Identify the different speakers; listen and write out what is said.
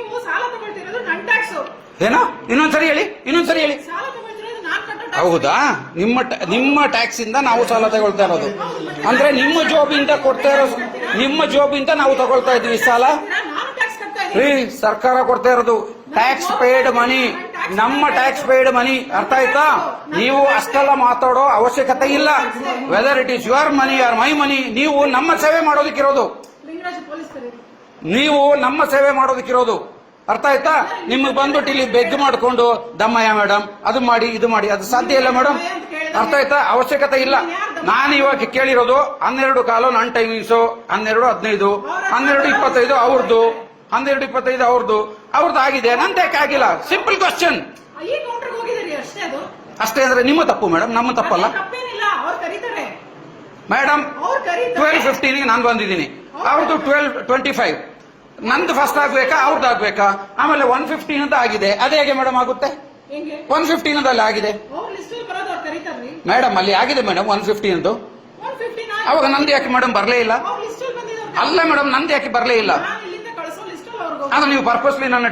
Speaker 1: ನೀವು ಸಾಲ ತಗೊಳ್ತಿರೋದು ನನ್ ಟ್ಯಾಕ್ಸ್.
Speaker 2: ಏನೋ ಇನ್ನೊಂದ್ಸರಿ ಹೇಳಿ.
Speaker 1: ಸಾಲ ತಗೊಳ್ತಿರೋದು ನಾನ್ ಕಟ್ಟೋ ಟ್ಯಾಕ್ಸ್.
Speaker 2: ಹೌದಾ? ನಿಮ್ಮ ಟ್ಯಾಕ್ಸ್ ಇಂದ ನಾವು ಸಾಲ ತಗೊಳ್ತಾ ಇರೋದು ಅಂದ್ರೆ ನಿಮ್ಮ ಜೋಬಿಂದ ಕೊಡ್ತಾ ಇರೋದು, ನಿಮ್ಮ ಜೋಬಿಂದ ನಾವು ತಗೊಳ್ತಾ ಇದ್ವಿ ಸಾಲ.
Speaker 1: ನಾನು ಟ್ಯಾಕ್ಸ್ ಕಟ್ತಾ ಇದ್ದೀನಿ.
Speaker 2: ಸರ್ಕಾರ ಕೊಡ್ತಾ ಇರೋದು ಟ್ಯಾಕ್ಸ್ ಪೇಯ್ಡ್ ಮನಿ, ನಮ್ಮ ಟ್ಯಾಕ್ಸ್ ಪೇಯ್ಡ್ ಮನಿ. ಅರ್ಥ ಆಯ್ತಾ? ನೀವು ಅಷ್ಟೆಲ್ಲ ಮಾತಾಡೋ ಅವಶ್ಯಕತೆ ಇಲ್ಲ. Whether it is your money or my money, ನೀವು ನಮ್ಮ ಸೇವೆ ಮಾಡೋದಕ್ಕಿರೋದು. ನೀವು ನಮ್ಮ ಸೇವೆ ಮಾಡೋದಕ್ಕಿರೋದು. ಅರ್ಥ ಆಯ್ತಾ? ನಿಮಗೆ ಬಂದ್ಬಿಟ್ಟು ಇಲ್ಲಿ ಬೆಗ್ ಮಾಡ್ಕೊಂಡು ದಮ್ಮಯ್ಯ ಮೇಡಮ್ ಅದು ಮಾಡಿ ಇದು ಮಾಡಿ, ಅದು ಸಾಧ್ಯ ಇಲ್ಲ ಮೇಡಮ್. ಅರ್ಥ ಆಯ್ತಾ? ಅವಶ್ಯಕತೆ ಇಲ್ಲ. ನಾನು ಇವಾಗ ಕೇಳಿರೋದು 12 ಕಾಲು ನನ್ನ ಟೈಮಿಂಗ್ಸು 12:15, 12:25 ಅವ್ರದ್ದು, 12:25 ಅವ್ರದ್ದು ಆಗಿದೆ, ನಂದು ಯಾಕೆ ಆಗಿಲ್ಲ? ಸಿಂಪಲ್ ಕ್ವಶನ್ ಅಷ್ಟೇ. ಅಂದ್ರೆ ನಿಮ್ಮ ತಪ್ಪು ಮೇಡಮ್, ನಮ್ಮ ತಪ್ಪಲ್ಲ ಮೇಡಮ್. 12:15 ನಾನು ಬಂದಿದ್ದೀನಿ, ಅವ್ರದ್ದು 12:25. ನಂದು ಫಸ್ಟ್ ಆಗ್ಬೇಕಾ ಅವ್ರದ್ದು ಆಗ್ಬೇಕಾ? ಆಮೇಲೆ 1:15 ಆಗಿದೆ, ಅದೇ ಹೇಗೆ ಮೇಡಮ್ ಆಗುತ್ತೆ? 1:15 ಆಗಿದೆ ಮೇಡಮ್, ಅಲ್ಲಿ ಆಗಿದೆ ಮೇಡಮ್ 1:15. ಅವಾಗ ನಂದು ಯಾಕೆ ಮೇಡಮ್ ಬರಲೇ ಇಲ್ಲ? ಅಲ್ಲ ಮೇಡಮ್, ನಂದು ಯಾಕೆ ಬರಲೇ ಇಲ್ಲ? ಅದು ನೀವು ಪರ್ಪಸ್ಲಿ ನನ್ನ